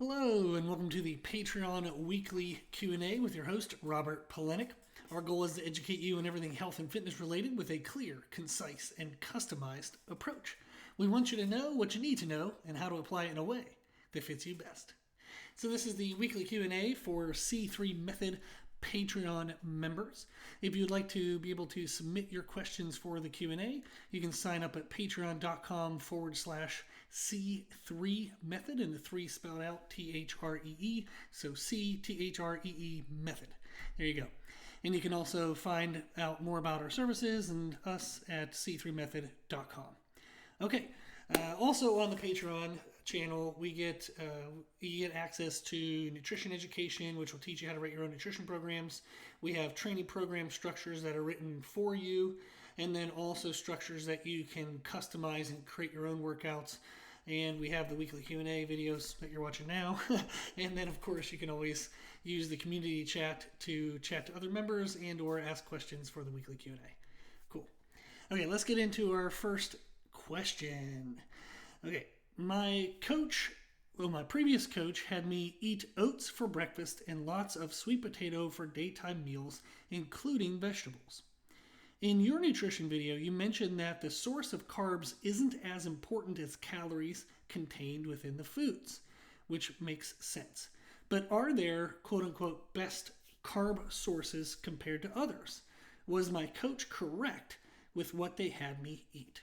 Hello, and welcome to the Patreon weekly Q&A with your host, Robert Polenic. Our goal is to educate you on everything health and fitness related with a clear, concise, and customized approach. We want you to know what you need to know and how to apply it in a way that fits you best. So this is the weekly Q&A for C3 Method Patreon members. If you'd like to be able to submit your questions for the Q&A, you can sign up at patreon.com/C3 Method, and the 3 spelled out THREE, so CTHREE Method. There you go. And you can also find out more about our services and us at c3method.com. Okay. Also on the Patreon channel, you get access to nutrition education, which will teach you how to write your own nutrition programs. We have training program structures that are written for you, and then also structures that you can customize and create your own workouts. And we have the weekly Q&A videos that you're watching now. And then, of course, you can always use the community chat to chat to other members and or ask questions for the weekly Q&A. Cool. Okay, let's get into our first question. Okay, my previous coach had me eat oats for breakfast and lots of sweet potato for daytime meals, including vegetables. In your nutrition video, you mentioned that the source of carbs isn't as important as calories contained within the foods, which makes sense. But are there quote-unquote best carb sources compared to others? Was my coach correct with what they had me eat?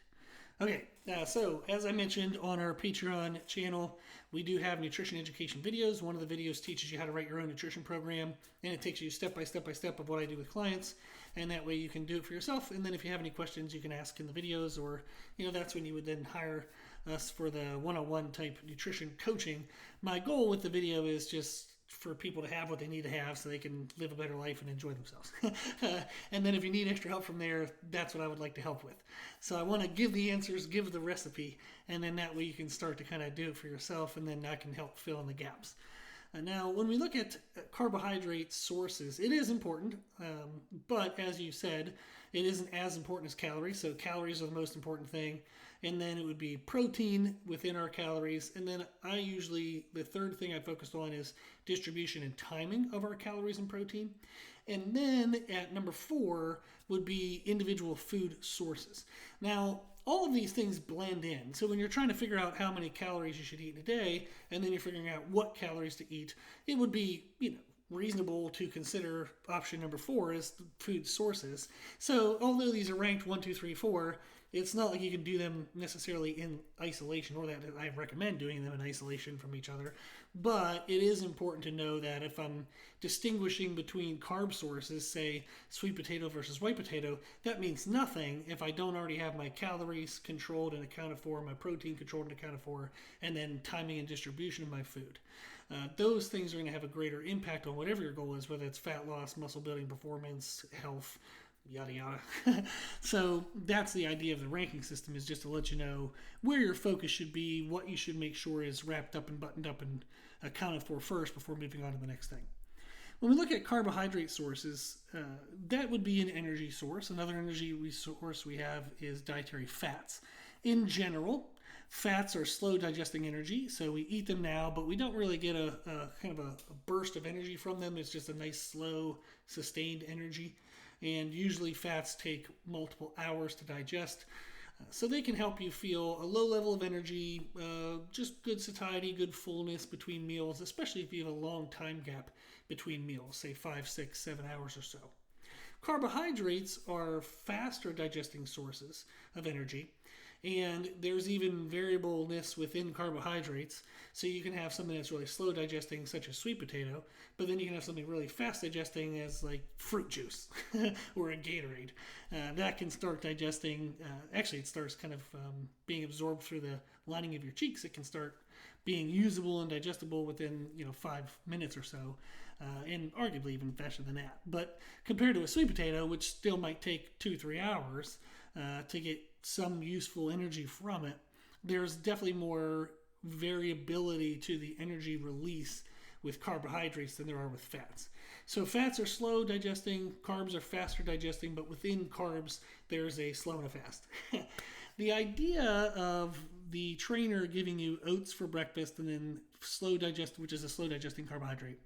Okay, so as I mentioned on our Patreon channel, we do have nutrition education videos. One of the videos teaches you how to write your own nutrition program, and it takes you step by step of what I do with clients, and that way you can do it for yourself. And then if you have any questions, you can ask in the videos, or that's when you would then hire us for the one-on-one type nutrition coaching. My goal with the video is just for people to have what they need to have so they can live a better life and enjoy themselves. And then if you need extra help from there, that's what I would like to help with. So I want to give the answers, give the recipe, and then that way you can start to kind of do it for yourself, and then I can help fill in the gaps. Now, when we look at carbohydrate sources, it is important, but as you said, it isn't as important as calories. So calories are the most important thing, and then it would be protein within our calories. And then the third thing I focused on is distribution and timing of our calories and protein. And then at number 4 would be individual food sources. Now, all of these things blend in. So when you're trying to figure out how many calories you should eat in a day, and then you're figuring out what calories to eat, it would be, reasonable to consider option number 4 as food sources. So although these are ranked 1, 2, 3, 4, it's not like you can do them necessarily in isolation, or that I recommend doing them in isolation from each other. But it is important to know that if I'm distinguishing between carb sources, say sweet potato versus white potato, that means nothing if I don't already have my calories controlled and accounted for, my protein controlled and accounted for, and then timing and distribution of my food. Those things are going to have a greater impact on whatever your goal is, whether it's fat loss, muscle building, performance, health, yada yada. So that's the idea of the ranking system, is just to let you know where your focus should be, what you should make sure is wrapped up and buttoned up and accounted for first before moving on to the next thing. When we look at carbohydrate sources, that would be an energy source. Another energy source we have is dietary fats. In general, fats are slow digesting energy, so we eat them now, but we don't really get a kind of a burst of energy from them. It's just a nice, slow, sustained energy. And usually fats take multiple hours to digest. So they can help you feel a low level of energy, just good satiety, good fullness between meals, especially if you have a long time gap between meals, say 5, 6, 7 hours or so. Carbohydrates are faster digesting sources of energy, and there's even variableness within carbohydrates. So you can have something that's really slow digesting, such as sweet potato, but then you can have something really fast digesting as like fruit juice or a Gatorade. That can start digesting, actually it starts kind of being absorbed through the lining of your cheeks. It can start being usable and digestible within 5 minutes or so, and arguably even faster than that. But compared to a sweet potato, which still might take 2-3 hours to get some useful energy from it, there's definitely more variability to the energy release with carbohydrates than there are with fats. So fats are slow digesting, carbs are faster digesting, but within carbs there's a slow and a fast. The idea of the trainer giving you oats for breakfast and then which is a slow digesting carbohydrate,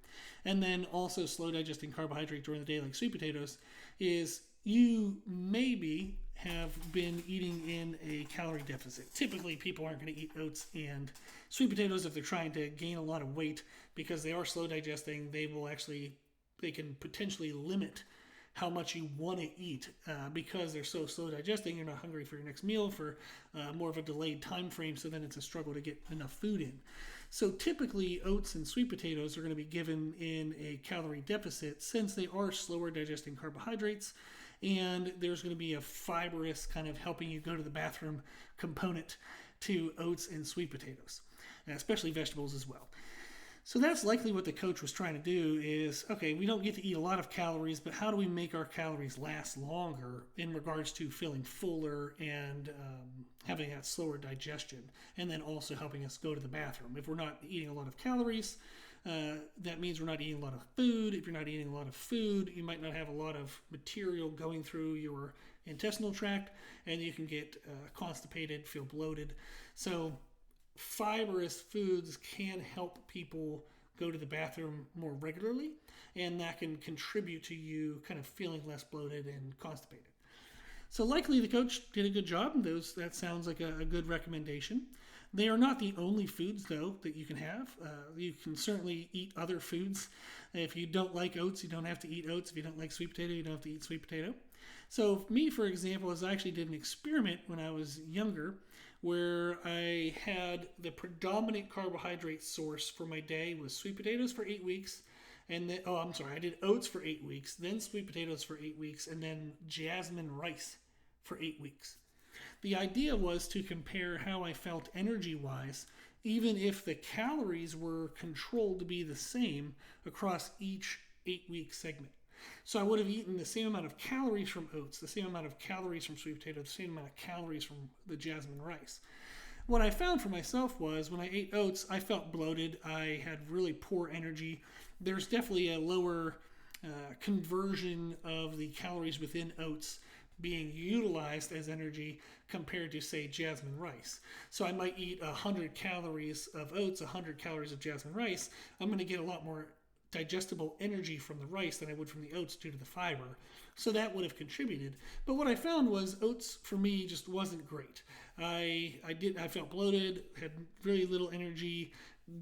and then also slow digesting carbohydrate during the day, like sweet potatoes, is you maybe have been eating in a calorie deficit. Typically, people aren't going to eat oats and sweet potatoes if they're trying to gain a lot of weight because they are slow digesting. They can potentially limit how much you want to eat because they're so slow digesting. You're not hungry for your next meal for more of a delayed time frame, so then it's a struggle to get enough food in. So typically oats and sweet potatoes are going to be given in a calorie deficit since they are slower digesting carbohydrates, and there's going to be a fibrous kind of helping you go to the bathroom component to oats and sweet potatoes, and especially vegetables as well. So that's likely what the coach was trying to do is, okay, we don't get to eat a lot of calories, but how do we make our calories last longer in regards to feeling fuller and having that slower digestion, and then also helping us go to the bathroom. If we're not eating a lot of calories, that means we're not eating a lot of food. If you're not eating a lot of food, you might not have a lot of material going through your intestinal tract, and you can get constipated, feel bloated. So fibrous foods can help people go to the bathroom more regularly, and that can contribute to you kind of feeling less bloated and constipated. So likely the coach did a good job. That sounds like a good recommendation. They are not the only foods, though, that you can have. You can certainly eat other foods. If you don't like oats, you don't have to eat oats. If you don't like sweet potato, you don't have to eat sweet potato. So me, for example, I actually did an experiment when I was younger where I had the predominant carbohydrate source for my day was sweet potatoes for 8 weeks. And then, I did oats for 8 weeks, then sweet potatoes for 8 weeks, and then jasmine rice for 8 weeks. The idea was to compare how I felt energy-wise, even if the calories were controlled to be the same across each 8-week segment. So I would have eaten the same amount of calories from oats, the same amount of calories from sweet potato, the same amount of calories from the jasmine rice. What I found for myself was when I ate oats, I felt bloated. I had really poor energy. There's definitely a lower conversion of the calories within oats being utilized as energy compared to, say, jasmine rice. So I might eat 100 calories of oats, 100 calories of jasmine rice. I'm going to get a lot more digestible energy from the rice than I would from the oats due to the fiber. So that would have contributed. But what I found was oats for me just wasn't great. I felt bloated, had very little energy,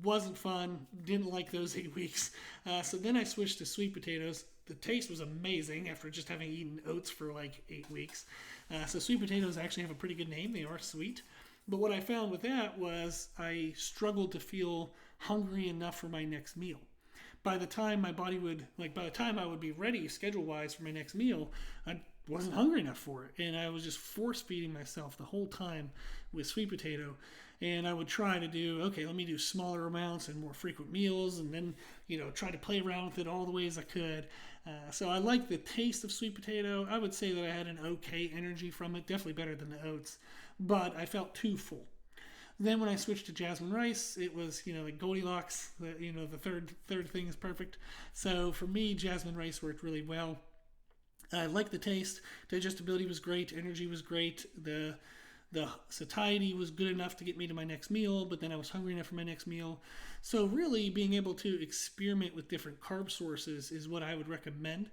wasn't fun, didn't like those 8 weeks. So then I switched to sweet potatoes. The taste was amazing after just having eaten oats for like 8 weeks. So sweet potatoes actually have a pretty good name. They are sweet. But what I found with that was I struggled to feel hungry enough for my next meal. By the time I would be ready schedule-wise for my next meal, I wasn't hungry enough for it. And I was just force-feeding myself the whole time with sweet potato. And I would try to do, okay, let me do smaller amounts and more frequent meals, and then, try to play around with it all the ways I could. So I like the taste of sweet potato. I would say that I had an okay energy from it, definitely better than the oats, but I felt too full. Then when I switched to jasmine rice, it was, like Goldilocks, the third thing is perfect. So for me, jasmine rice worked really well. I liked the taste. Digestibility was great. Energy was great. The satiety was good enough to get me to my next meal, but then I was hungry enough for my next meal. So really being able to experiment with different carb sources is what I would recommend.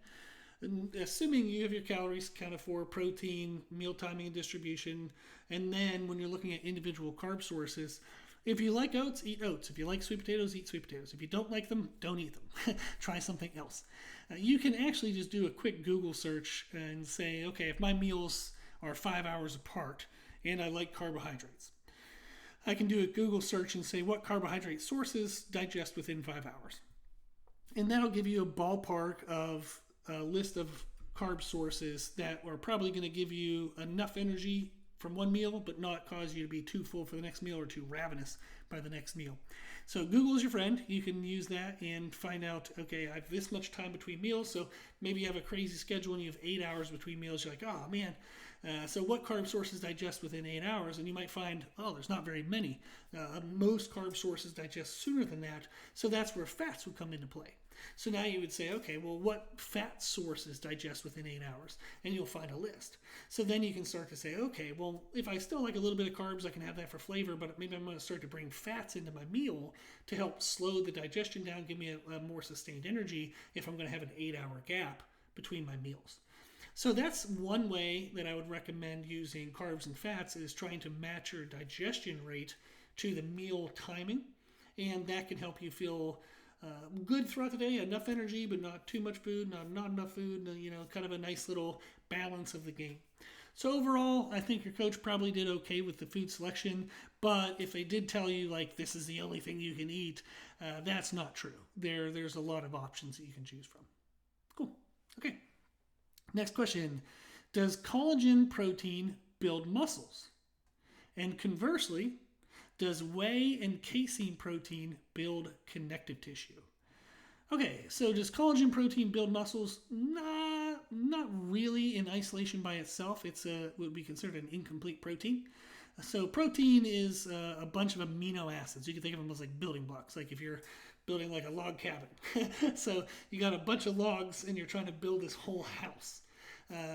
Assuming you have your calories accounted for, protein, meal timing and distribution, and then when you're looking at individual carb sources, if you like oats, eat oats. If you like sweet potatoes, eat sweet potatoes. If you don't like them, don't eat them. Try something else. You can actually just do a quick Google search and say, okay, if my meals are 5 hours apart and I like carbohydrates, I can do a Google search and say what carbohydrate sources digest within 5 hours. And that'll give you a ballpark of a list of carb sources that are probably going to give you enough energy from one meal, but not cause you to be too full for the next meal or too ravenous by the next meal. So Google is your friend. You can use that and find out, okay, I have this much time between meals. So maybe you have a crazy schedule and you have 8 hours between meals. You're like, oh man, So what carb sources digest within 8 hours? And you might find, oh, there's not very many. Most carb sources digest sooner than that. So that's where fats would come into play. So now you would say, okay, well, what fat sources digest within 8 hours? And you'll find a list. So then you can start to say, okay, well, if I still like a little bit of carbs, I can have that for flavor, but maybe I'm going to start to bring fats into my meal to help slow the digestion down, give me a more sustained energy if I'm going to have an 8-hour gap between my meals. So that's one way that I would recommend using carbs and fats, is trying to match your digestion rate to the meal timing. And that can help you feel good throughout the day, enough energy, but not too much food, not enough food, kind of a nice little balance of the game. So overall, I think your coach probably did okay with the food selection, but if they did tell you, like, this is the only thing you can eat, that's not true. There's a lot of options that you can choose from. Cool. Okay. Next question. Does collagen protein build muscles? And conversely, does whey and casein protein build connective tissue? Okay, so does collagen protein build muscles? Not really in isolation by itself. It's would be considered an incomplete protein. So protein is a bunch of amino acids. You can think of them as like building blocks, like if you're building like a log cabin. So you got a bunch of logs and you're trying to build this whole house.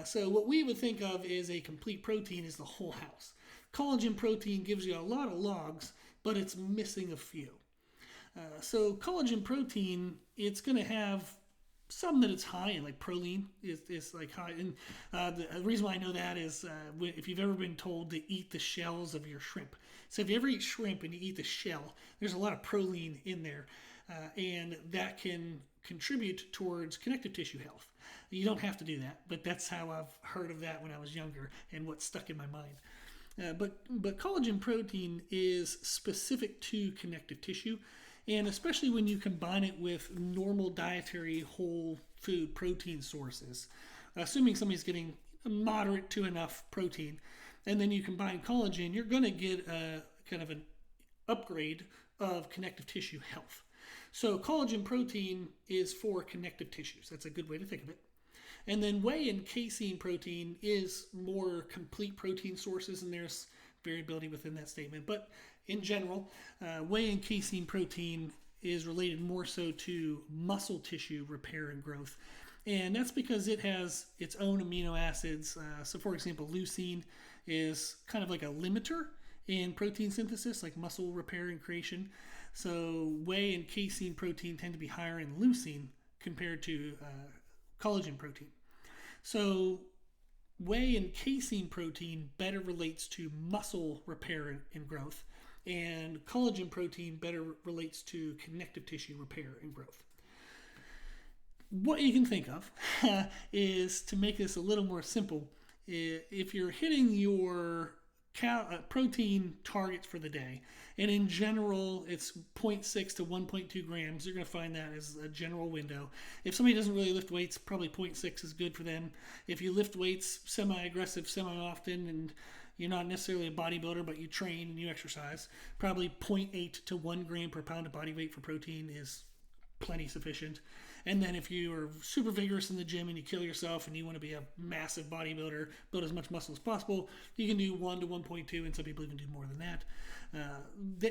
So what we would think of is a complete protein is the whole house. Collagen protein gives you a lot of logs, but it's missing a few. So collagen protein, it's going to have some that it's high in, like proline is like high. And the reason why I know that is if you've ever been told to eat the shells of your shrimp. So if you ever eat shrimp and you eat the shell, there's a lot of proline in there. And that can contribute towards connective tissue health. You don't have to do that, but that's how I've heard of that when I was younger and what stuck in my mind. But collagen protein is specific to connective tissue, and especially when you combine it with normal dietary whole food protein sources, assuming somebody's getting moderate to enough protein, and then you combine collagen, you're going to get a kind of an upgrade of connective tissue health. So collagen protein is for connective tissues. That's a good way to think of it. And then whey and casein protein is more complete protein sources, and there's variability within that statement. But in general, whey and casein protein is related more so to muscle tissue repair and growth. And that's because it has its own amino acids. So for example, leucine is kind of like a limiter in protein synthesis, like muscle repair and creation. So whey and casein protein tend to be higher in leucine compared to collagen protein. So whey and casein protein better relates to muscle repair and growth, and collagen protein better relates to connective tissue repair and growth. What you can think of is, to make this a little more simple, if you're hitting your protein targets for the day, and in general it's 0.6 to 1.2 grams, you're going to find that as a general window. If somebody doesn't really lift weights, probably 0.6 is good for them. If you lift weights semi-aggressive, semi-often, and you're not necessarily a bodybuilder but you train and you exercise, probably 0.8 to 1 gram per pound of body weight for protein is plenty sufficient. And then if you are super vigorous in the gym and you kill yourself and you want to be a massive bodybuilder, build as much muscle as possible, you can do 1 to 1.2, and some people even do more than that.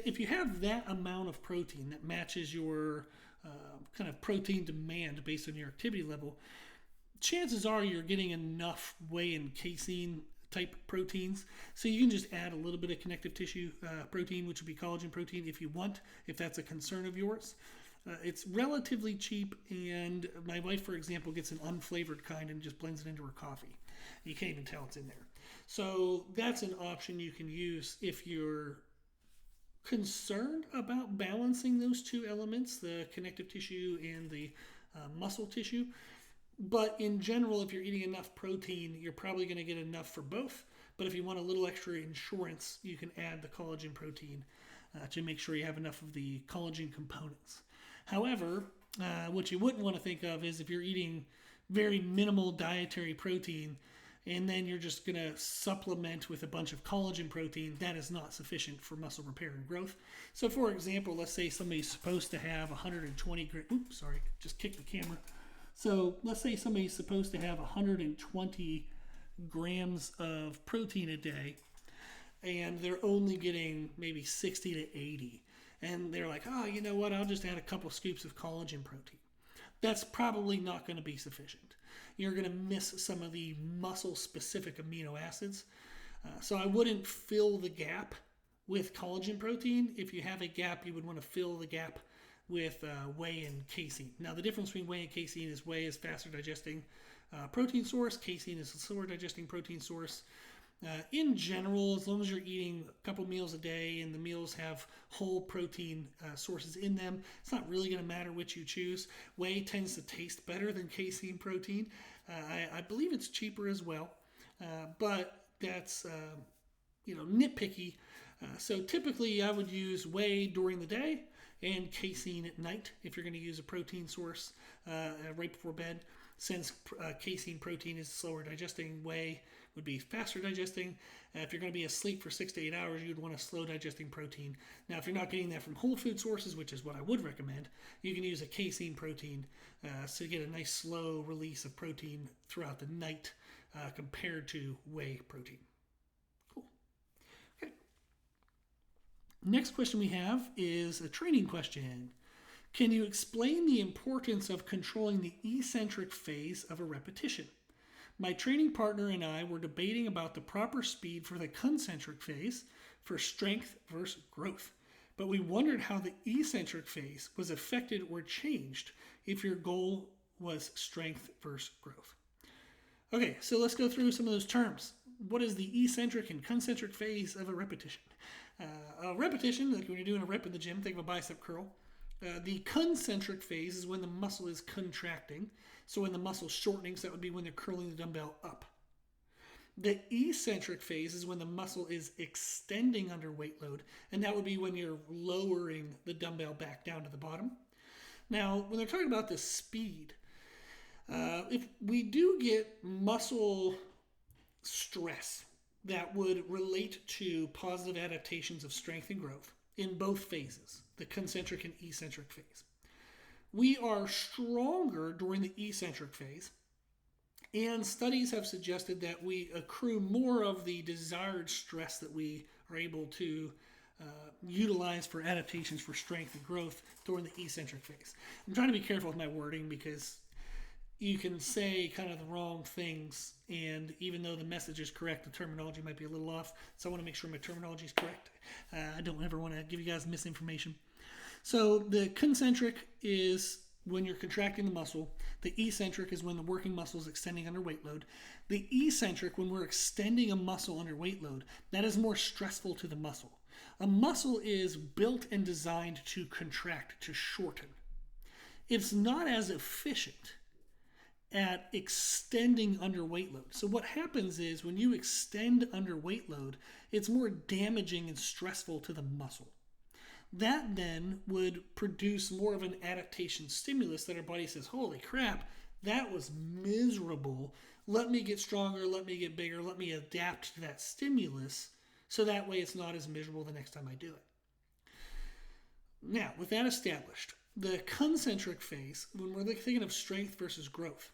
If you have that amount of protein that matches your kind of protein demand based on your activity level, chances are you're getting enough whey and casein type proteins. So you can just add a little bit of connective tissue protein, which would be collagen protein if you want, if that's a concern of yours. It's relatively cheap, and my wife, for example, gets an unflavored kind and just blends it into her coffee. You can't even tell it's in there. So that's an option you can use if you're concerned about balancing those two elements, the connective tissue and the muscle tissue. But in general, if you're eating enough protein, you're probably going to get enough for both. But if you want a little extra insurance, you can add the collagen protein to make sure you have enough of the collagen components. However, what you wouldn't want to think of is if you're eating very minimal dietary protein and then you're just going to supplement with a bunch of collagen protein, that is not sufficient for muscle repair and growth. So for example, let's say somebody's supposed to have 120 grams. Oops, sorry, just kicked the camera. So let's say somebody's supposed to have 120 grams of protein a day, and they're only getting maybe 60 to 80. And they're like, oh, you know what? I'll just add a couple scoops of collagen protein. That's probably not going to be sufficient. You're going to miss some of the muscle-specific amino acids. So I wouldn't fill the gap with collagen protein. If you have a gap, you would want to fill the gap with whey and casein. Now, the difference between whey and casein is whey is faster digesting protein source. Casein is a slower digesting protein source. In general, as long as you're eating a couple meals a day and the meals have whole protein sources in them, it's not really going to matter which you choose. Whey tends to taste better than casein protein. I believe it's cheaper as well, but that's nitpicky. So typically, I would use whey during the day and casein at night if you're going to use a protein source right before bed. Since casein protein is slower digesting, whey would be faster digesting. If you're going to be asleep for 6 to 8 hours, you'd want a slow digesting protein. Now, if you're not getting that from whole food sources, which is what I would recommend, you can use a casein protein to get a nice slow release of protein throughout the night compared to whey protein. Cool. Okay. Next question we have is a training question. Can you explain the importance of controlling the eccentric phase of a repetition? My training partner and I were debating about the proper speed for the concentric phase for strength versus growth, but we wondered how the eccentric phase was affected or changed if your goal was strength versus growth. Okay, so let's go through some of those terms. What is the eccentric and concentric phase of a repetition? A repetition, like when you're doing a rep in the gym, think of a bicep curl. The concentric phase is when the muscle is contracting. So when the muscle is shortening, so that would be when they're curling the dumbbell up. The eccentric phase is when the muscle is extending under weight load, and that would be when you're lowering the dumbbell back down to the bottom. Now, when they're talking about the speed, if we do get muscle stress that would relate to positive adaptations of strength and growth in both phases, the concentric and eccentric phase, we are stronger during the eccentric phase, and studies have suggested that we accrue more of the desired stress that we are able to utilize for adaptations for strength and growth during the eccentric phase. I'm trying to be careful with my wording because you can say kind of the wrong things, and even though the message is correct, the terminology might be a little off, so I want to make sure my terminology is correct. I don't ever want to give you guys misinformation. So the concentric is when you're contracting the muscle. The eccentric is when the working muscle is extending under weight load. The eccentric, when we're extending a muscle under weight load, that is more stressful to the muscle. A muscle is built and designed to contract, to shorten. It's not as efficient at extending under weight load. So what happens is when you extend under weight load, it's more damaging and stressful to the muscle. That then would produce more of an adaptation stimulus that our body says, holy crap, that was miserable. Let me get stronger, let me get bigger, let me adapt to that stimulus so that way it's not as miserable the next time I do it. Now, with that established, the concentric phase, when we're thinking of strength versus growth,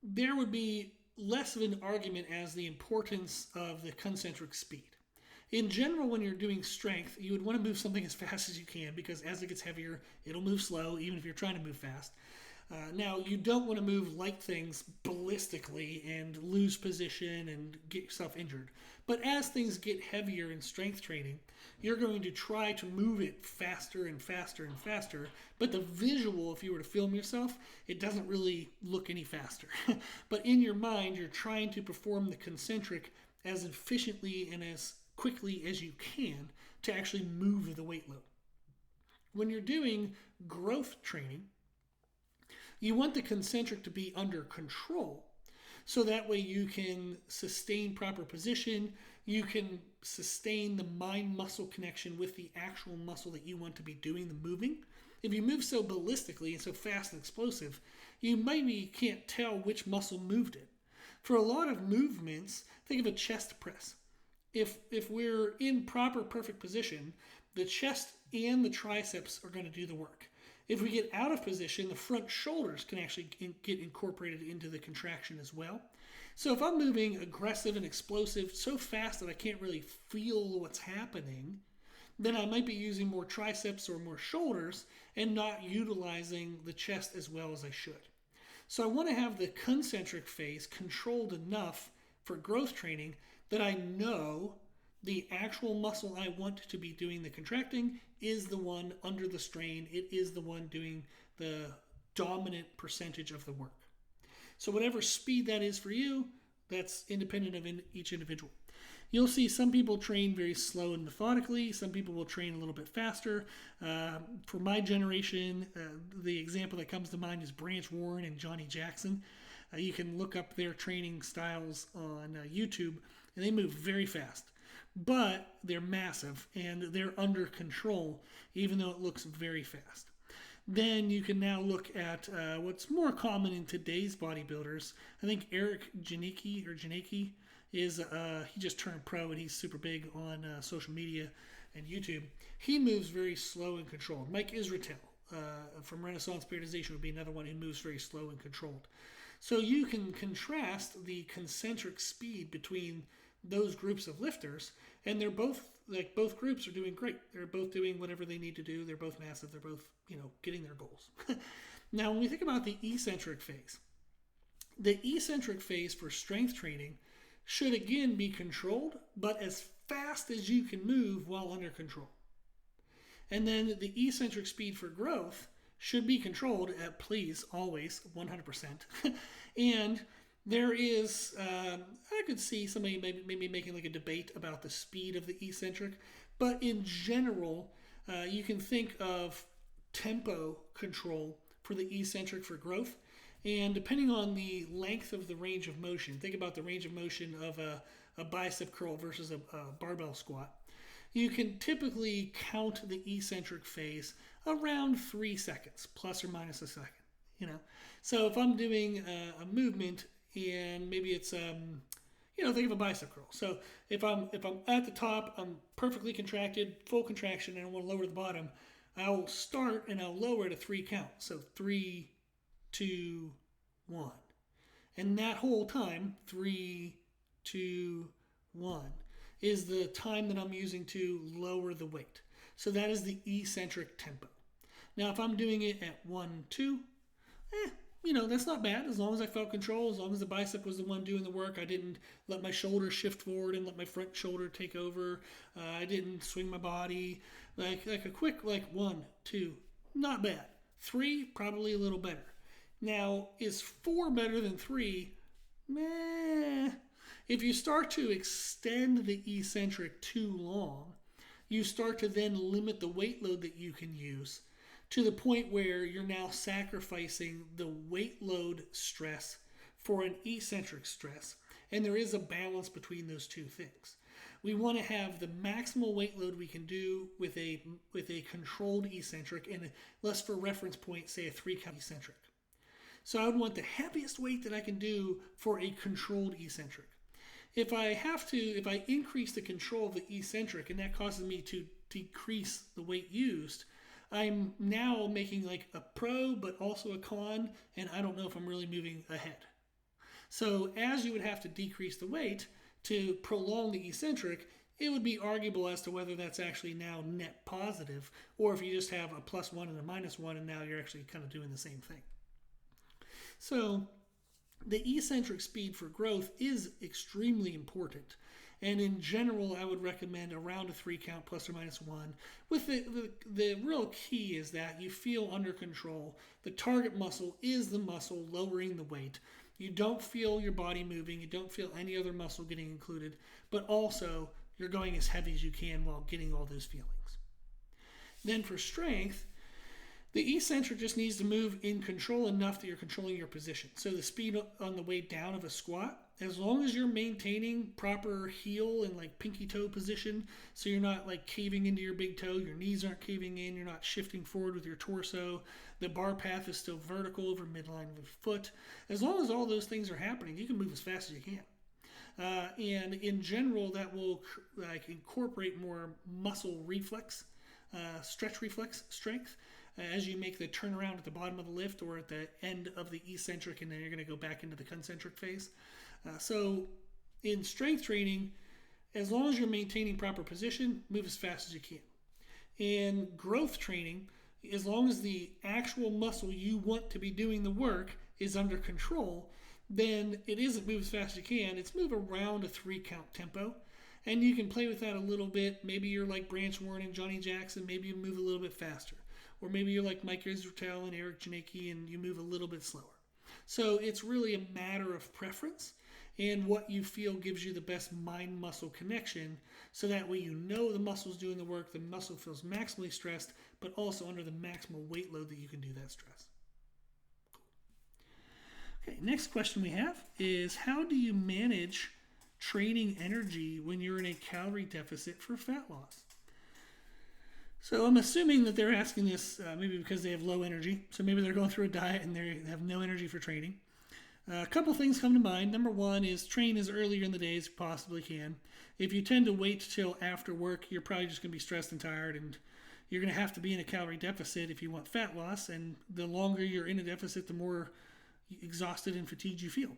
there would be less of an argument as the importance of the concentric speed. In general, when you're doing strength, you would want to move something as fast as you can because as it gets heavier, it'll move slow, even if you're trying to move fast. Now, you don't want to move light things ballistically and lose position and get yourself injured. But as things get heavier in strength training, you're going to try to move it faster and faster and faster. But the visual, if you were to film yourself, it doesn't really look any faster. But in your mind, you're trying to perform the concentric as efficiently and as quickly as you can to actually move the weight load. When you're doing growth training, you want the concentric to be under control so that way you can sustain proper position, you can sustain the mind-muscle connection with the actual muscle that you want to be doing the moving. If you move so ballistically and so fast and explosive, you maybe can't tell which muscle moved it. For a lot of movements, think of a chest press. If we're in proper, perfect position, the chest and the triceps are going to do the work. If we get out of position, the front shoulders can actually get incorporated into the contraction as well. So if I'm moving aggressive and explosive so fast that I can't really feel what's happening, then I might be using more triceps or more shoulders and not utilizing the chest as well as I should. So I want to have the concentric phase controlled enough for growth training that I know the actual muscle I want to be doing the contracting is the one under the strain. It is the one doing the dominant percentage of the work. So whatever speed that is for you, that's independent of each individual. You'll see some people train very slow and methodically. Some people will train a little bit faster. For my generation, the example that comes to mind is Branch Warren and Johnny Jackson. You can look up their training styles on YouTube, and they move very fast. But they're massive, and they're under control, even though it looks very fast. Then you can now look at what's more common in today's bodybuilders. I think Eric Janicki is he just turned pro and he's super big on social media and YouTube. He moves very slow and controlled. Mike Israetel from Renaissance Periodization would be another one who moves very slow and controlled. So you can contrast the concentric speed between those groups of lifters, and they're both both groups are doing great. They're both doing whatever they need to do. They're both massive. They're both getting their goals. Now, when we think about the eccentric phase, the eccentric phase for strength training should again be controlled, but as fast as you can move while under control. And then the eccentric speed for growth should be controlled at, please, always 100%. And there is, I could see somebody maybe making like a debate about the speed of the eccentric, but in general, you can think of tempo control for the eccentric for growth. And depending on the length of the range of motion, think about the range of motion of a bicep curl versus a barbell squat. You can typically count the eccentric phase around 3 seconds, plus or minus a second. So if I'm doing a movement, and maybe it's think of a bicep curl. So if I'm at the top, I'm perfectly contracted, full contraction, and I want to lower the bottom, I'll start and I'll lower at a 3 count. So 3, 2, 1. And that whole time, 3, 2, 1, is the time that I'm using to lower the weight. So that is the eccentric tempo. Now if I'm doing it at 1, 2, that's not bad, as long as I felt control, as long as the bicep was the one doing the work. I didn't let my shoulder shift forward and let my front shoulder take over. I didn't swing my body. Like a quick 1, 2, not bad. 3, probably a little better. Now, is 4 better than 3? Meh. If you start to extend the eccentric too long, you start to then limit the weight load that you can use, to the point where you're now sacrificing the weight load stress for an eccentric stress. And there is a balance between those two things. We want to have the maximal weight load we can do with a controlled eccentric, and let's, for reference point, say a 3 count eccentric. So I would want the heaviest weight that I can do for a controlled eccentric. If I increase the control of the eccentric and that causes me to decrease the weight used, I'm now making like a pro, but also a con, and I don't know if I'm really moving ahead. So as you would have to decrease the weight to prolong the eccentric, it would be arguable as to whether that's actually now net positive, or if you just have a +1 and a -1, and now you're actually kind of doing the same thing. So the eccentric speed for growth is extremely important. And in general, I would recommend around a 3 count ±1. With the real key is that you feel under control. The target muscle is the muscle lowering the weight. You don't feel your body moving. You don't feel any other muscle getting included. But also, you're going as heavy as you can while getting all those feelings. Then for strength, the eccentric just needs to move in control enough that you're controlling your position. So the speed on the way down of a squat, as long as you're maintaining proper heel and like pinky toe position, so you're not like caving into your big toe, your knees aren't caving in, you're not shifting forward with your torso, the bar path is still vertical over midline of the foot. As long as all those things are happening, you can move as fast as you can. And in general, that will incorporate more muscle reflex, stretch reflex strength, as you make the turnaround at the bottom of the lift or at the end of the eccentric, and then you're going to go back into the concentric phase. So in strength training, as long as you're maintaining proper position, move as fast as you can. In growth training, as long as the actual muscle you want to be doing the work is under control, then it isn't move as fast as you can. It's move around a 3-count tempo. And you can play with that a little bit. Maybe you're like Branch Warren and Johnny Jackson. Maybe you move a little bit faster. Or maybe you're like Mike Israetel and Eric Janicki and you move a little bit slower. So it's really a matter of preference and what you feel gives you the best mind-muscle connection, so that way you know the muscle's doing the work, the muscle feels maximally stressed, but also under the maximal weight load that you can do that stress. Okay, next question we have is, how do you manage training energy when you're in a calorie deficit for fat loss? So I'm assuming that they're asking this maybe because they have low energy. So maybe they're going through a diet and they have no energy for training. A couple things come to mind. Number one is train as earlier in the day as you possibly can. If you tend to wait till after work, you're probably just going to be stressed and tired, and you're going to have to be in a calorie deficit if you want fat loss. And the longer you're in a deficit, the more exhausted and fatigued you feel.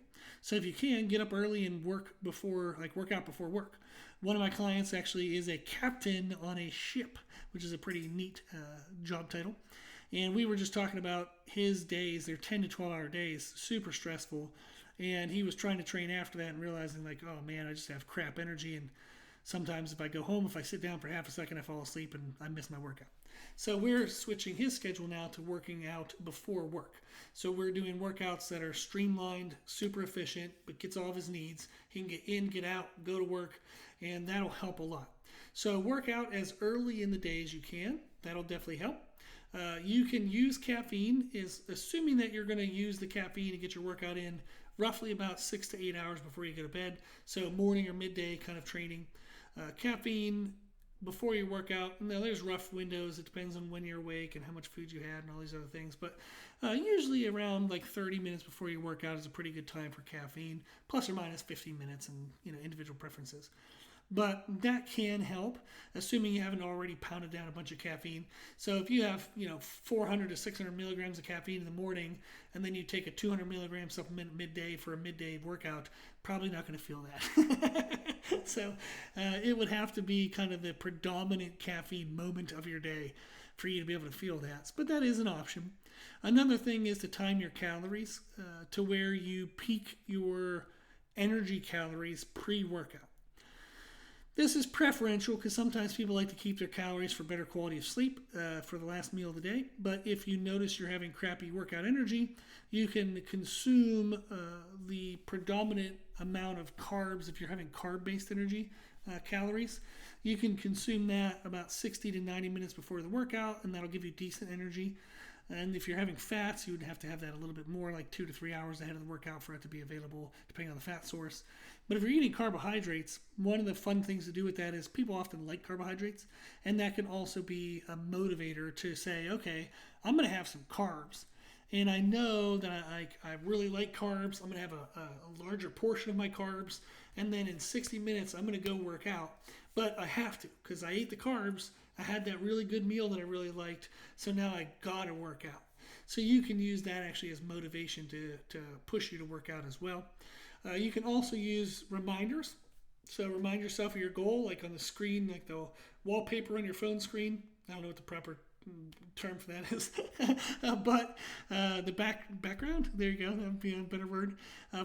So if you can, get up early and work out before work. One of my clients actually is a captain on a ship, which is a pretty neat job title. And we were just talking about his days. They're 10 to 12 hour days, super stressful. And he was trying to train after that and realizing like, oh man, I just have crap energy. And sometimes if I go home, if I sit down for half a second, I fall asleep and I miss my workout. So we're switching his schedule now to working out before work. So we're doing workouts that are streamlined, super efficient, but gets all of his needs. He can get in, get out, go to work, and that'll help a lot. So work out as early in the day as you can. That'll definitely help. You can use caffeine, is assuming that you're going to use the caffeine to get your workout in roughly about 6 to 8 hours before you go to bed. So morning or midday kind of training. Caffeine before your workout. Now there's rough windows. It depends on when you're awake and how much food you had and all these other things. But usually around like 30 minutes before your workout is a pretty good time for caffeine, plus or minus 15 minutes, and individual preferences. But that can help, assuming you haven't already pounded down a bunch of caffeine. So if you have 400 to 600 milligrams of caffeine in the morning, and then you take a 200 milligram supplement midday for a midday workout, probably not going to feel that. So it would have to be kind of the predominant caffeine moment of your day for you to be able to feel that. But that is an option. Another thing is to time your calories to where you peak your energy calories pre-workout. This is preferential because sometimes people like to keep their calories for better quality of sleep for the last meal of the day. But if you notice you're having crappy workout energy, you can consume the predominant amount of carbs. If you're having carb-based energy calories, you can consume that about 60 to 90 minutes before the workout, and that'll give you decent energy. And if you're having fats, you would have to have that a little bit more, like 2 to 3 hours ahead of the workout for it to be available, depending on the fat source. But if you're eating carbohydrates, one of the fun things to do with that is people often like carbohydrates, and that can also be a motivator to say, okay, I'm going to have some carbs. And I know that I really like carbs. I'm going to have a larger portion of my carbs, and then in 60 minutes, I'm going to go work out. But I have to, because I ate the carbs. I had that really good meal that I really liked, so now I got to work out. So you can use that actually as motivation to push you to work out as well. You can also use reminders. So remind yourself of your goal, like on the screen, like the wallpaper on your phone screen. I don't know what the proper term for that is. But the background, there you go, that would be a better word,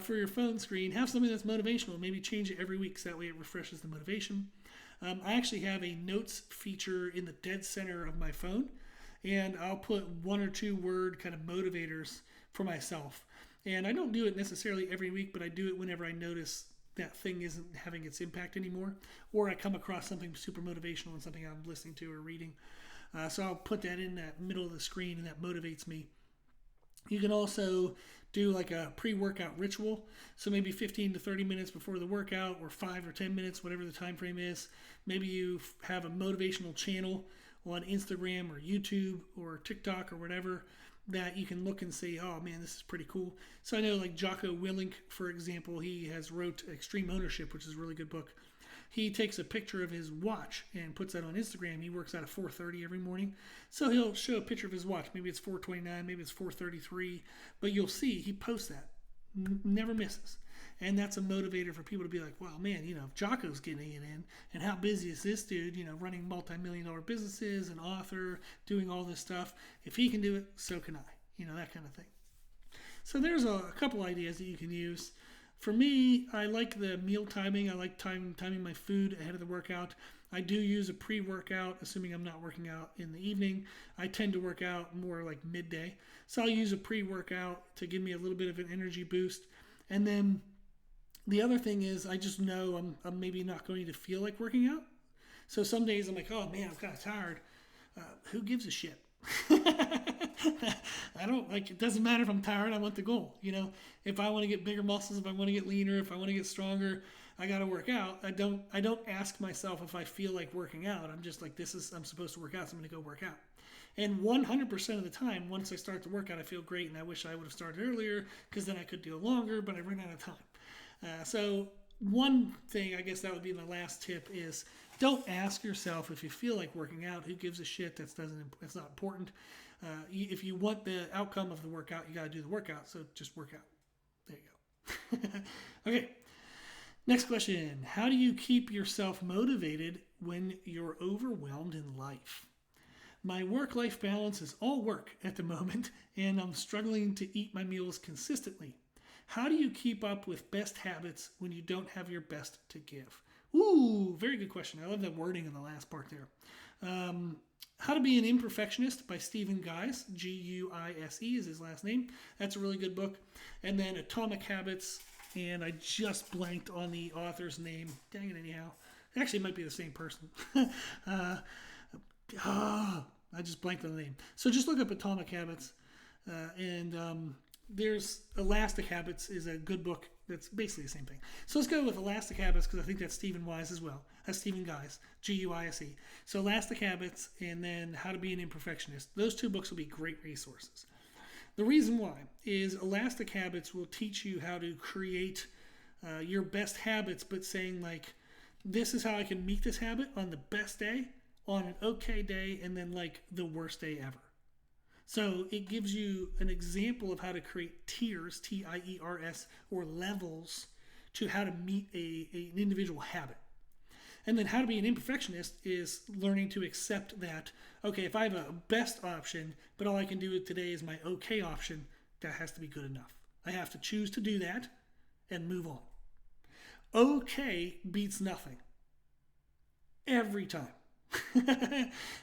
for your phone screen. Have something that's motivational. Maybe change it every week so that way it refreshes the motivation. I actually have a notes feature in the dead center of my phone, and I'll put 1 or 2 word kind of motivators for myself. And I don't do it necessarily every week, but I do it whenever I notice that thing isn't having its impact anymore, or I come across something super motivational and something I'm listening to or reading. So I'll put that in that middle of the screen, and that motivates me. You can also do like a pre-workout ritual. So maybe 15 to 30 minutes before the workout, or 5 or 10 minutes, whatever the time frame is. Maybe you have a motivational channel on Instagram or YouTube or TikTok or whatever that you can look and say, oh man, this is pretty cool. So I know like Jocko Willink, for example, he has wrote Extreme Ownership, which is a really good book. He takes a picture of his watch and puts that on Instagram. He works out at 4:30 every morning. So he'll show a picture of his watch. Maybe it's 4:29, maybe it's 4:33, but you'll see he posts that. Never misses. And that's a motivator for people to be like, well, man, if Jocko's getting it in, and how busy is this dude, running multi-million-dollar businesses, an author, doing all this stuff. If he can do it, so can I, that kind of thing. So there's a couple ideas that you can use. For me, I like the meal timing. I like timing my food ahead of the workout. I do use a pre-workout, assuming I'm not working out in the evening. I tend to work out more like midday. So I'll use a pre-workout to give me a little bit of an energy boost. And then the other thing is I just know I'm maybe not going to feel like working out. So some days I'm like, oh man, I'm kind of tired. Who gives a shit? I don't like, it doesn't matter if I'm tired. I want the goal. If I want to get bigger muscles, if I want to get leaner, if I want to get stronger, I got to work out. I don't ask myself if I feel like working out. I'm just like, I'm supposed to work out, so I'm going to go work out. And 100% of the time, once I start to work out, I feel great, and I wish I would have started earlier because then I could do it longer, but I ran out of time. So one thing, I guess that would be my last tip, is don't ask yourself if you feel like working out. Who gives a shit? That's not important. If you want the outcome of the workout, you got to do the workout. So just work out. There you go. Okay. Next question. How do you keep yourself motivated when you're overwhelmed in life? My work-life balance is all work at the moment, and I'm struggling to eat my meals consistently. How do you keep up with best habits when you don't have your best to give? Ooh, very good question. I love that wording in the last part there. How to Be an Imperfectionist by Stephen Guise. Guise is his last name. That's a really good book. And then Atomic Habits, and I just blanked on the author's name. Dang it anyhow. Actually, it might be the same person. I just blanked on the name. So just look up Atomic Habits. There's Elastic Habits is a good book that's basically the same thing. So let's go with Elastic Habits because I think that's Stephen Wise as well. That's Stephen Guise, Guise. So Elastic Habits and then How to Be an Imperfectionist. Those two books will be great resources. The reason why is Elastic Habits will teach you how to create your best habits, but saying like, this is how I can meet this habit on the best day, on an okay day, and then like the worst day ever. So it gives you an example of how to create tiers, T-I-E-R-S, or levels to how to meet an individual habit. And then How to Be an Imperfectionist is learning to accept that, okay, if I have a best option, but all I can do today is my okay option, that has to be good enough. I have to choose to do that and move on. Okay beats nothing. Every time.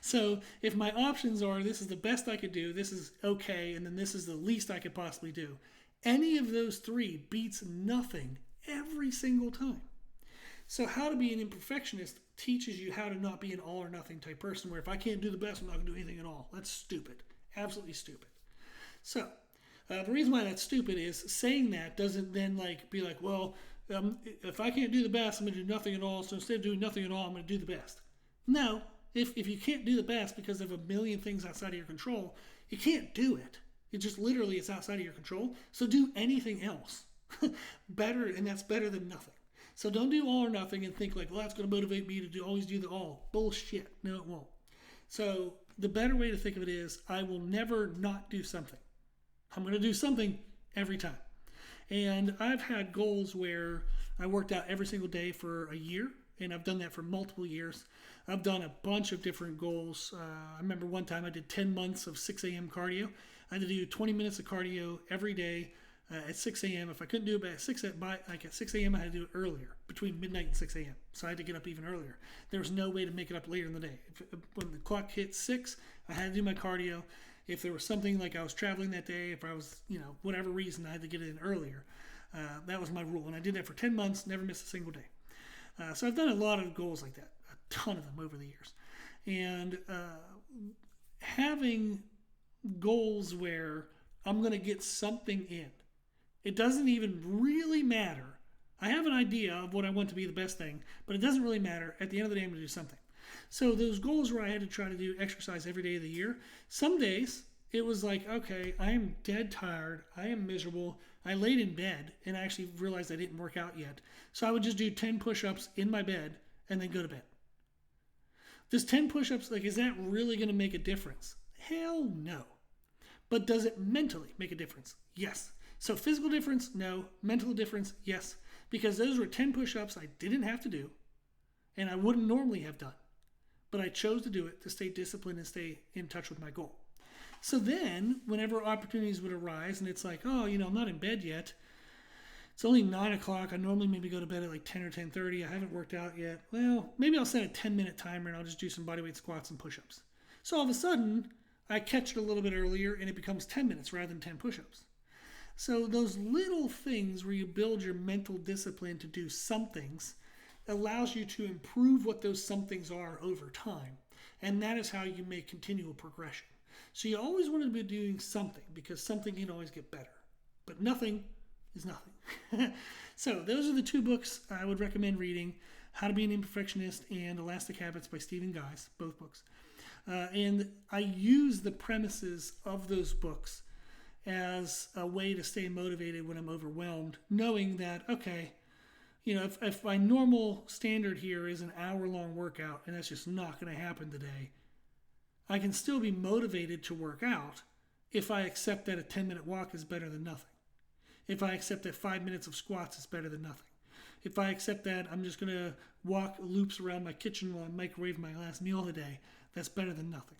So if my options are this is the best I could do, this is okay, and then this is the least I could possibly do, any of those three beats nothing every single time. So How to Be an Imperfectionist teaches you how to not be an all or nothing type person where if I can't do the best, I'm not going to do anything at all. That's stupid. Absolutely stupid. So the reason why that's stupid is saying that doesn't then like be like, well, if I can't do the best, I'm going to do nothing at all. So instead of doing nothing at all, I'm going to do the best. No, if you can't do the best because of a million things outside of your control, you can't do it. It just literally is outside of your control. So do anything else. Better, and that's better than nothing. So don't do all or nothing and think like, well, that's going to motivate me to always do the all. Bullshit. No, it won't. So the better way to think of it is I will never not do something. I'm going to do something every time. And I've had goals where I worked out every single day for a year, and I've done that for multiple years. I've done a bunch of different goals. I remember one time I did 10 months of 6 a.m. cardio. I had to do 20 minutes of cardio every day at 6 a.m. If I couldn't do it at 6 a.m., I had to do it earlier, between midnight and 6 a.m. So I had to get up even earlier. There was no way to make it up later in the day. When the clock hit 6, I had to do my cardio. If there was something like I was traveling that day, if I was, whatever reason, I had to get it in earlier. That was my rule. And I did that for 10 months, never missed a single day. So I've done a lot of goals like that, a ton of them over the years. And having goals where I'm going to get something in, it doesn't even really matter. I have an idea of what I want to be the best thing, but it doesn't really matter. At the end of the day, I'm going to do something. So those goals where I had to try to do exercise every day of the year, some days it was like, okay, I am dead tired. I am miserable. I laid in bed and I actually realized I didn't work out yet. So I would just do 10 push-ups in my bed and then go to bed. Does 10 push-ups, is that really going to make a difference? Hell no. But does it mentally make a difference? Yes. So physical difference, no. Mental difference, yes. because those were 10 push-ups I didn't have to do and I wouldn't normally have done. But I chose to do it to stay disciplined and stay in touch with my goal. So then, whenever opportunities would arise and it's like, oh, I'm not in bed yet. It's only 9 o'clock. I normally maybe go to bed at like 10 or 10:30. I haven't worked out yet. Well, maybe I'll set a 10-minute timer and I'll just do some bodyweight squats and push-ups. So all of a sudden, I catch it a little bit earlier and it becomes 10 minutes rather than 10 push-ups. So those little things where you build your mental discipline to do some things allows you to improve what those somethings are over time. And that is how you make continual progression. So you always want to be doing something because something can always get better. But nothing is nothing. So those are the 2 books I would recommend reading. How to Be an Imperfectionist and Elastic Habits by Stephen Guise, both books. And I use the premises of those books as a way to stay motivated when I'm overwhelmed, knowing that, okay, if my normal standard here is an hour-long workout, and that's just not going to happen today, I can still be motivated to work out if I accept that a 10-minute walk is better than nothing. If I accept that 5 minutes of squats is better than nothing. If I accept that I'm just going to walk loops around my kitchen while I microwave my last meal of the day, that's better than nothing.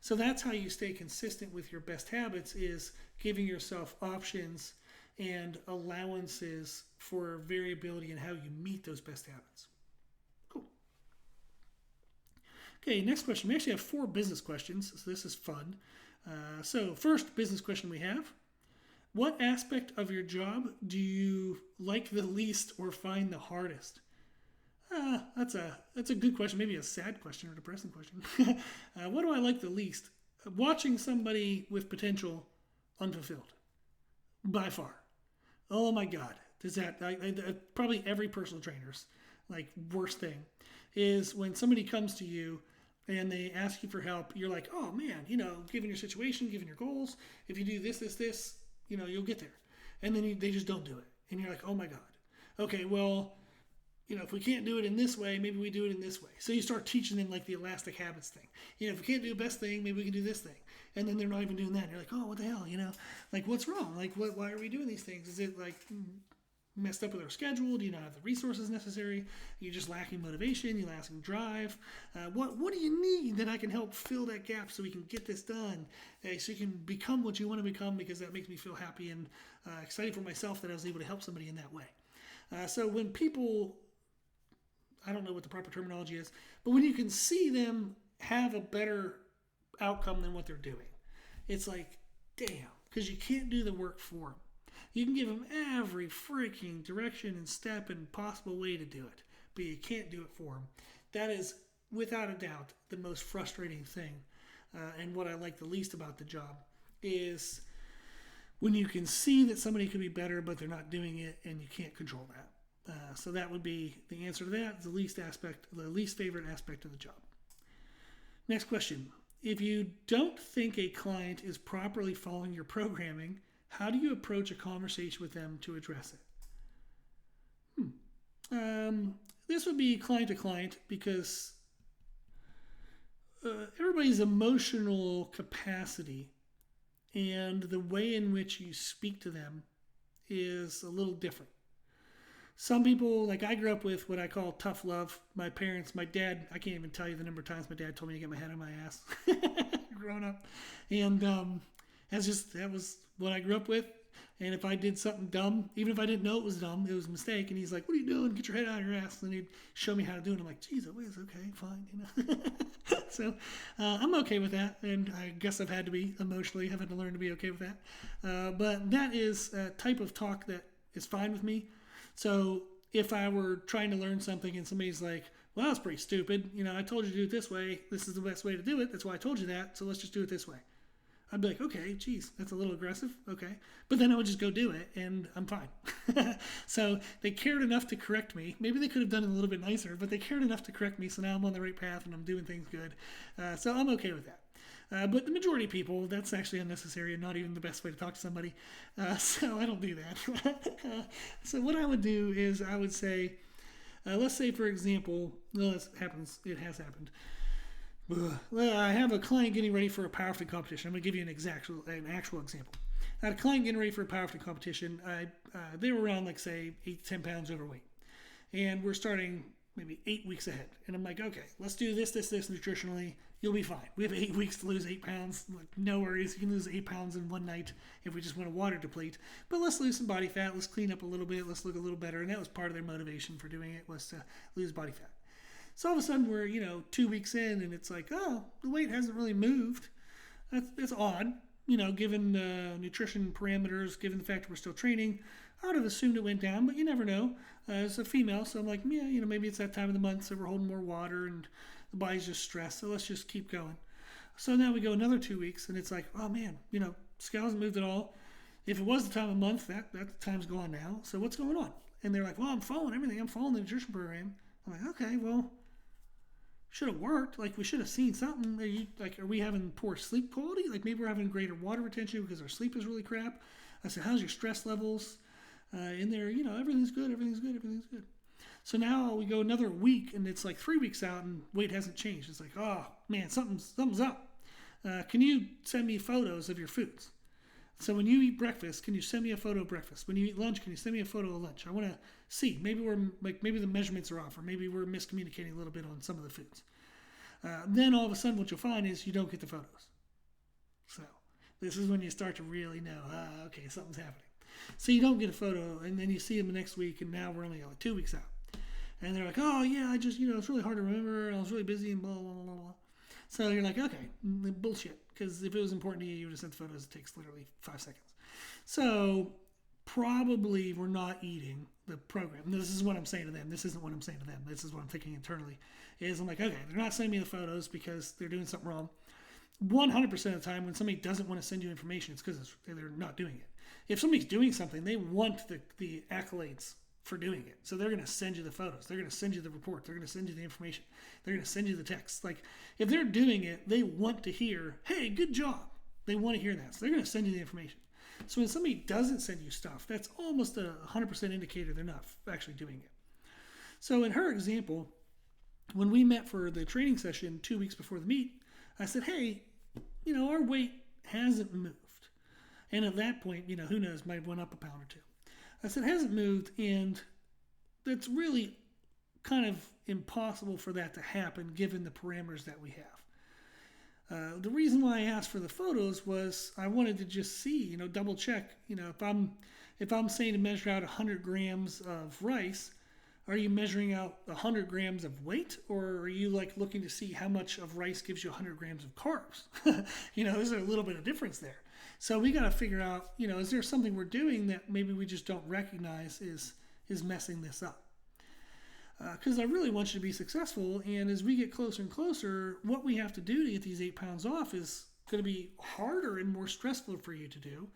So that's how you stay consistent with your best habits, is giving yourself options and allowances for variability in how you meet those best habits. Cool. Okay, next question. We actually have 4 business questions, so this is fun. So first business question we have: what aspect of your job do you like the least or find the hardest? That's a good question. Maybe a sad question or depressing question. What do I like the least? Watching somebody with potential unfulfilled, by far. Oh my God, does that? Probably every personal trainer's worst thing is when somebody comes to you and they ask you for help. You're like, oh man, given your situation, given your goals, if you do this, you'll get there. And then they just don't do it, and you're like, oh my God. Okay, well, if we can't do it in this way, maybe we do it in this way. So you start teaching them the elastic habits thing. If we can't do the best thing, maybe we can do this thing. And then they're not even doing that. You're like, oh, what the hell? What's wrong? Why are we doing these things? Is it messed up with our schedule? Do you not have the resources necessary? You're just lacking motivation. You're lacking drive. What do you need that I can help fill that gap so we can get this done? So you can become what you want to become, because that makes me feel happy and excited for myself that I was able to help somebody in that way. So when people, I don't know what the proper terminology is, but when you can see them have a better outcome than what they're doing, it's like, damn, because you can't do the work for them. You can give them every freaking direction and step and possible way to do it, but you can't do it for them. That is, without a doubt, the most frustrating thing. And what I like the least about the job is when you can see that somebody could be better, but they're not doing it, and you can't control that. So that would be the answer to that, the least favorite aspect of the job. Next question. If you don't think a client is properly following your programming, how do you approach a conversation with them to address it? This would be client to client, because everybody's emotional capacity and the way in which you speak to them is a little different. Some people, I grew up with what I call tough love. My parents, my dad, I can't even tell you the number of times my dad told me to get my head on my ass growing up. And that was what I grew up with. And if I did something dumb, even if I didn't know it was dumb, it was a mistake. And he's like, what are you doing? Get your head out of your ass. And he'd show me how to do it. I'm like, geez, it was okay, fine. So I'm okay with that. And I guess I've had to be emotionally, having to learn to be okay with that. But that is a type of talk that is fine with me. So if I were trying to learn something and somebody's like, well, that's pretty stupid. I told you to do it this way. This is the best way to do it. That's why I told you that. So let's just do it this way. I'd be like, okay, geez, that's a little aggressive. Okay. But then I would just go do it and I'm fine. So they cared enough to correct me. Maybe they could have done it a little bit nicer, but they cared enough to correct me. So now I'm on the right path and I'm doing things good. So I'm okay with that. But the majority of people, that's actually unnecessary and not even the best way to talk to somebody. So I don't do that. So what I would do is I would say, let's say, for example, it has happened. Well, I have a client getting ready for a powerlifting competition. I'm going to give you an actual example. I had a client getting ready for a powerlifting competition. They were around, like, say, 8 to 10 pounds overweight. And we're starting maybe 8 weeks ahead. And I'm like, okay, let's do this nutritionally. You'll be fine. We have 8 weeks to lose 8 pounds. Like, no worries. You can lose 8 pounds in one night if we just want to water deplete. But let's lose some body fat. Let's clean up a little bit. Let's look a little better. And that was part of their motivation for doing it, was to lose body fat. So all of a sudden we're, 2 weeks in, and it's like, oh, the weight hasn't really moved. That's odd, given the nutrition parameters, given the fact that we're still training. I would have assumed it went down, but you never know. As a female, so I'm like, yeah, maybe it's that time of the month, so we're holding more water and the body's just stressed, so let's just keep going. So now we go another 2 weeks, and it's like, oh man, scale hasn't moved at all. If it was the time of month, that time's gone now. So what's going on? And they're like, well, I'm following everything. I'm following the nutrition program. I'm like, okay, well, should have worked. Like, we should have seen something. Are we having poor sleep quality? Like, maybe we're having greater water retention because our sleep is really crap. I said, how's your stress levels? In there, everything's good. So now we go another week, and it's like 3 weeks out, and weight hasn't changed. It's like, oh man, something's up. Can you send me photos of your foods? So when you eat breakfast, can you send me a photo of breakfast? When you eat lunch, can you send me a photo of lunch? I want to see. Maybe the measurements are off, or maybe we're miscommunicating a little bit on some of the foods. Then all of a sudden, what you'll find is you don't get the photos. So this is when you start to really know, okay, something's happening. So you don't get a photo, and then you see them the next week, and now we're only like 2 weeks out. And they're like, oh, yeah, I just, it's really hard to remember. I was really busy and blah, blah, blah, blah. So you're like, okay, bullshit. Because if it was important to you, you would have sent the photos. It takes literally 5 seconds. So probably we're not eating the program. This is what I'm saying to them. This isn't what I'm saying to them. This is what I'm thinking internally. I'm like, okay, they're not sending me the photos because they're doing something wrong. 100% of the time when somebody doesn't want to send you information, it's because they're not doing it. If somebody's doing something, they want the accolades for doing it. So they're going to send you the photos. They're going to send you the report. They're going to send you the information. They're going to send you the text. Like, if they're doing it, they want to hear, hey, good job. They want to hear that. So they're going to send you the information. So when somebody doesn't send you stuff, that's almost a 100% indicator they're not actually doing it. So in her example, when we met for the training session 2 weeks before the meet, I said, hey, our weight hasn't moved. And at that point, who knows, might have went up a pound or two. I said, it hasn't moved, and it's really kind of impossible for that to happen given the parameters that we have. The reason why I asked for the photos was I wanted to just see, double check, if I'm saying to measure out 100 grams of rice, are you measuring out 100 grams of weight, or are you looking to see how much of rice gives you 100 grams of carbs? There's a little bit of difference there. So we got to figure out, is there something we're doing that maybe we just don't recognize is messing this up? Because I really want you to be successful, and as we get closer and closer, what we have to do to get these 8 pounds off is going to be harder and more stressful for you to do,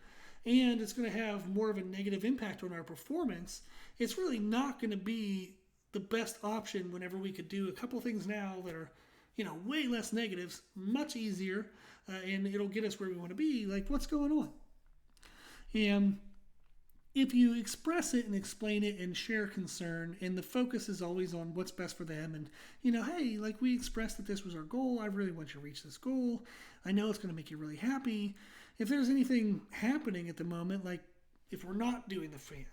and it's going to have more of a negative impact on our performance. It's really not going to be the best option whenever we could do a couple things now that are, way less negatives, much easier, and it'll get us where we want to be. Like, what's going on? And if you express it and explain it and share concern, and the focus is always on what's best for them, and, hey, we expressed that this was our goal. I really want you to reach this goal. I know it's going to make you really happy. If there's anything happening at the moment, like if we're not doing the food,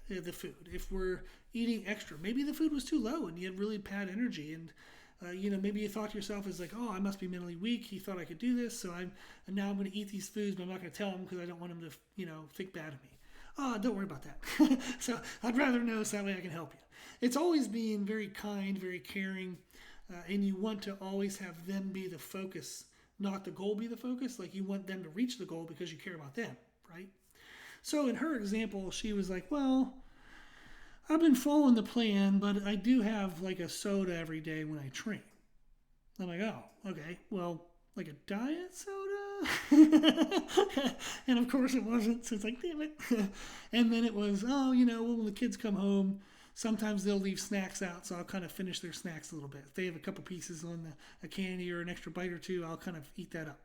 if we're eating extra, maybe the food was too low and you had really bad energy, and maybe you thought to yourself, is like, oh, I must be mentally weak. He thought I could do this, so now I'm going to eat these foods, but I'm not going to tell him because I don't want him to, think bad of me. Oh, don't worry about that. So I'd rather know so that way I can help you. It's always being very kind, very caring, and you want to always have them be the focus, not the goal be the focus. Like, you want them to reach the goal because you care about them, right? So in her example, she was like, well, I've been following the plan, but I do have a soda every day when I train. I'm like, oh, okay. Well, like a diet soda? And of course it wasn't, so it's like, damn it. And then it was, when the kids come home, sometimes they'll leave snacks out, so I'll kind of finish their snacks a little bit. If they have a couple pieces on a candy or an extra bite or two, I'll kind of eat that up.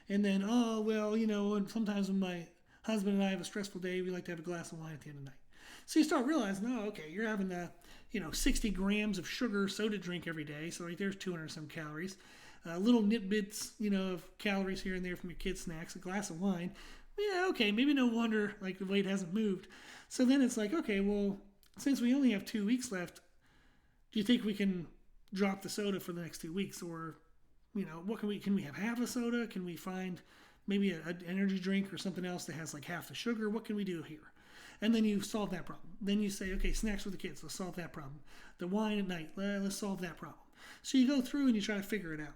And then, and sometimes when my husband and I have a stressful day, we like to have a glass of wine at the end of the night. So you start realizing, oh, okay, you're having 60 grams of sugar soda drink every day, so there's 200 some calories. little nitbits, of calories here and there from your kids' snacks, a glass of wine. Yeah, okay, maybe no wonder like the weight hasn't moved. So then it's like, okay, well, since we only have 2 weeks left, do you think we can drop the soda for the next 2 weeks? Or, what can we have half a soda? Can we find maybe an energy drink or something else that has like half the sugar? What can we do here? And then you solve that problem. Then you say, okay, snacks for the kids, let's solve that problem. The wine at night, let's solve that problem. So you go through and you try to figure it out.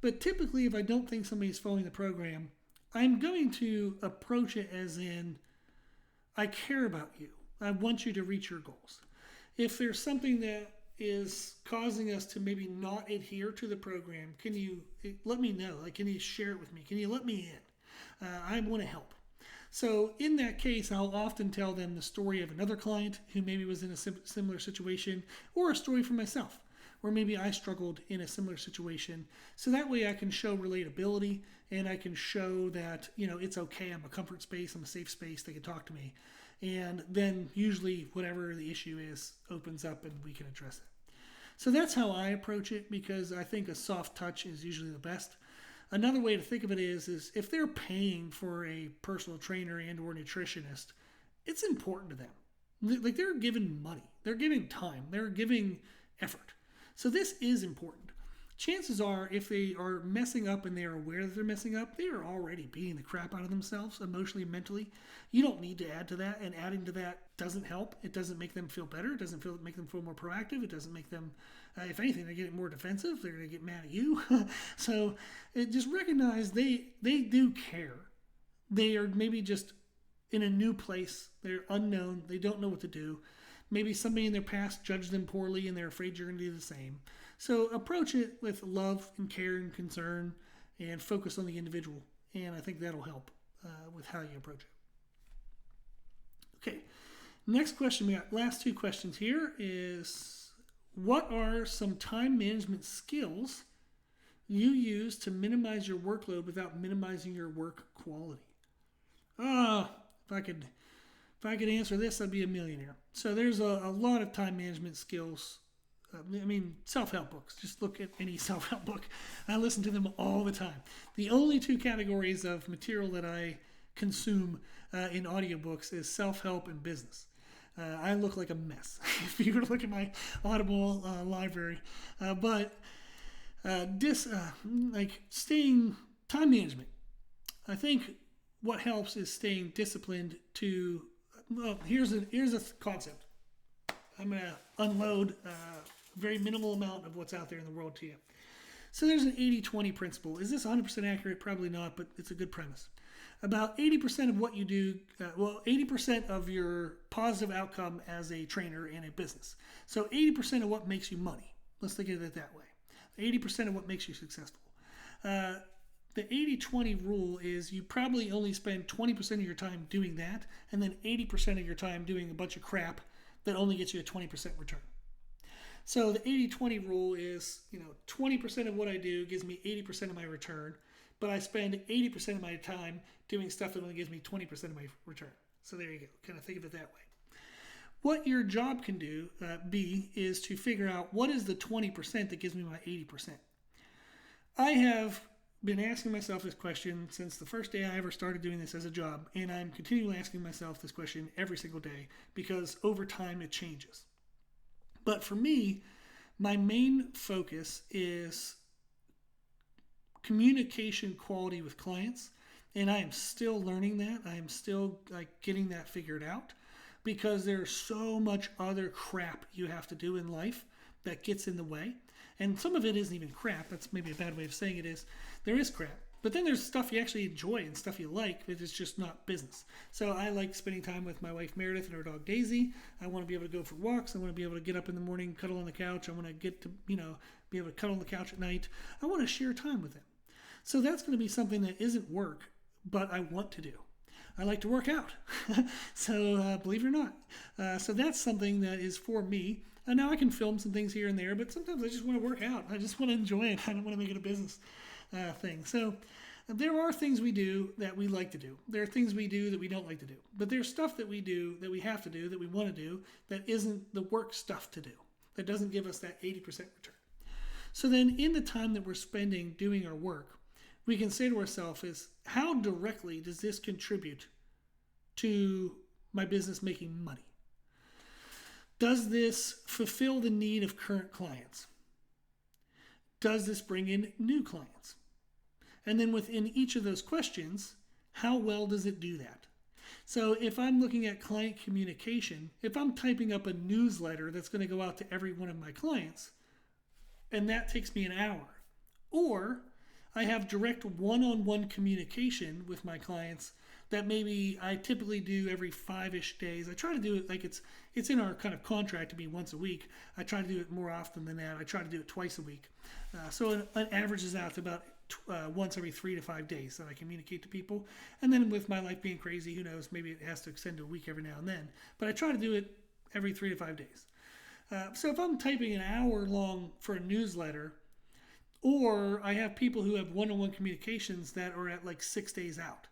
But typically, if I don't think somebody's following the program, I'm going to approach it as in, I care about you. I want you to reach your goals. If there's something that is causing us to maybe not adhere to the program, can you let me know? Like, can you share it with me? Can you let me in? I want to help. So in that case, I'll often tell them the story of another client who maybe was in a similar situation, or a story from myself, where maybe I struggled in a similar situation. So that way I can show relatability, and I can show that, it's okay. I'm a comfort space. I'm a safe space. They can talk to me. And then usually whatever the issue is opens up and we can address it. So that's how I approach it, because I think a soft touch is usually the best. Another way to think of it is if they're paying for a personal trainer and or nutritionist, it's important to them. Like, they're giving money, they're giving time, they're giving effort. So this is important. Chances are, if they are messing up and they are aware that they're messing up, they are already beating the crap out of themselves emotionally and mentally. You don't need to add to that, and adding to that doesn't help. It doesn't make them feel better. It doesn't make them feel more proactive. It doesn't make them, if anything, they get more defensive. They're going to get mad at you. So just recognize they do care. They are maybe just in a new place. They're unknown. They don't know what to do. Maybe somebody in their past judged them poorly and they're afraid you're going to do the same. So approach it with love and care and concern, and focus on the individual. And I think that'll help with how you approach it. Okay, next question we got. Last 2 questions here is, what are some time management skills you use to minimize your workload without minimizing your work quality? If I could answer this, I'd be a millionaire. So there's a lot of time management skills. Self-help books. Just look at any self-help book. I listen to them all the time. The only 2 categories of material that I consume in audiobooks is self-help and business. I look like a mess if you were to look at my Audible library. Staying time management. I think what helps is staying disciplined to. Well, here's a concept. I'm going to unload a very minimal amount of what's out there in the world to you. So there's an 80-20 principle. Is this 100% accurate? Probably not, but it's a good premise. About 80% of what you do, 80% of your positive outcome as a trainer in a business. So 80% of what makes you money. Let's think of it that way. 80% of what makes you successful. The 80-20 rule is you probably only spend 20% of your time doing that, and then 80% of your time doing a bunch of crap that only gets you a 20% return. So the 80-20 rule is, 20% of what I do gives me 80% of my return, but I spend 80% of my time doing stuff that only gives me 20% of my return. So there you go. Kind of think of it that way. What your job can do, is to figure out what is the 20% that gives me my 80%. I have been asking myself this question since the first day I ever started doing this as a job, and I'm continually asking myself this question every single day, because over time it changes. But for me, my main focus is communication quality with clients, and I am still learning that. I am still getting that figured out, because there's so much other crap you have to do in life that gets in the way. And some of it isn't even crap. That's maybe a bad way of saying it is. There is crap. But then there's stuff you actually enjoy and stuff you like, but it's just not business. So I like spending time with my wife Meredith and our dog Daisy. I want to be able to go for walks. I want to be able to get up in the morning, cuddle on the couch. I want to get to, be able to cuddle on the couch at night. I want to share time with them. So that's going to be something that isn't work, but I want to do. I like to work out. So believe it or not. So that's something that is for me. And now I can film some things here and there, but sometimes I just want to work out. I just want to enjoy it. I don't want to make it a business thing. So there are things we do that we like to do. There are things we do that we don't like to do. But there's stuff that we do that we have to do, that we want to do, that isn't the work stuff to do, that doesn't give us that 80% return. So then in the time that we're spending doing our work, we can say to ourselves is how directly does this contribute to my business making money? Does this fulfill the need of current clients? Does this bring in new clients? And then within each of those questions, how well does it do that? So if I'm looking at client communication, if I'm typing up a newsletter that's going to go out to every one of my clients, and that takes me an hour, or I have direct one-on-one communication with my clients that maybe I typically do every 5-ish days. I try to do it like it's in our kind of contract to be once a week. I try to do it more often than that. I try to do it twice a week. So it averages out to about once every 3 to 5 days that I communicate to people. And then with my life being crazy, who knows, maybe it has to extend to a week every now and then. But I try to do it every 3 to 5 days. So if I'm typing an hour long for a newsletter, or I have people who have one-on-one communications that are at like 6 days out,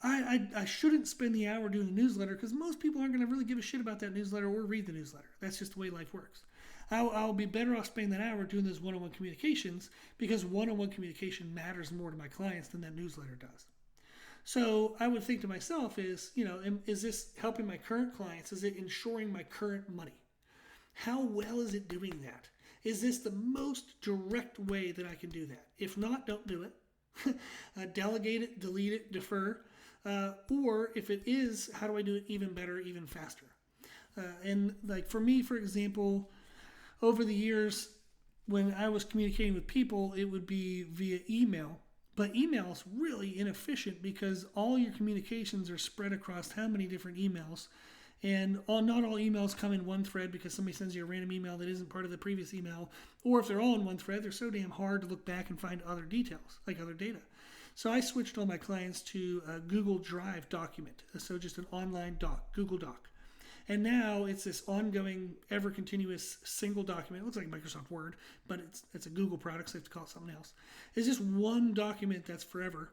I shouldn't spend the hour doing the newsletter because most people aren't going to really give a shit about that newsletter or read the newsletter. That's just the way life works. I'll be better off spending that hour doing those one-on-one communications because one-on-one communication matters more to my clients than that newsletter does. So I would think to myself is this helping my current clients? Is it ensuring my current money? How well is it doing that? Is this the most direct way that I can do that? If not, don't do it. Delegate it, delete it, defer. Or if it is, how do I do it even better, even faster? And like for me, for example, over the years, when I was communicating with people, it would be via email. But email is really inefficient because all your communications are spread across how many different emails. And not all emails come in one thread because somebody sends you a random email that isn't part of the previous email. Or if they're all in one thread, they're so damn hard to look back and find other details, like other data. So I switched all my clients to a Google Drive document. So just an online doc, Google Doc. And now it's this ongoing, ever-continuous single document. It looks like Microsoft Word, but it's a Google product, so I have to call it something else. It's just one document that's forever.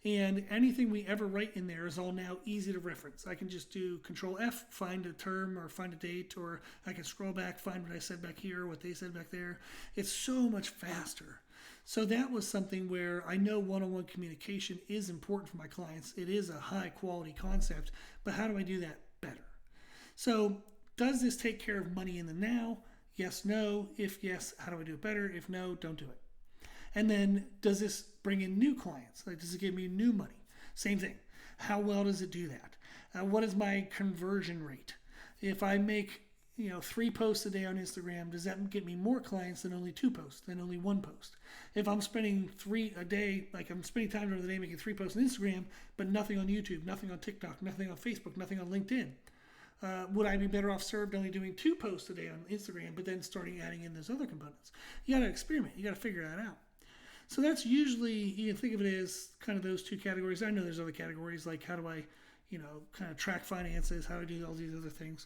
And anything we ever write in there is all now easy to reference. I can just do Control F, find a term or find a date, or I can scroll back, find what I said back here, what they said back there. It's so much faster. So that was something where I know one-on-one communication is important for my clients. It is a high-quality concept, but how do I do that better? So does this take care of money in the now? Yes, no. If yes, how do I do it better? If no, don't do it. And then does this bring in new clients? Like, does it give me new money? Same thing. How well does it do that? What is my conversion rate? If I make 3 posts a day on Instagram, does that get me more clients than only 2 posts, than only 1 post? If I'm spending 3 a day, like I'm spending time during the day making 3 posts on Instagram, but nothing on YouTube, nothing on TikTok, nothing on Facebook, nothing on LinkedIn, would I be better off served only doing 2 posts a day on Instagram, but then starting adding in those other components? You got to experiment. You got to figure that out. So that's usually, you can think of it as kind of those 2 categories. I know there's other categories like how do I, kind of track finances, how do I do all these other things.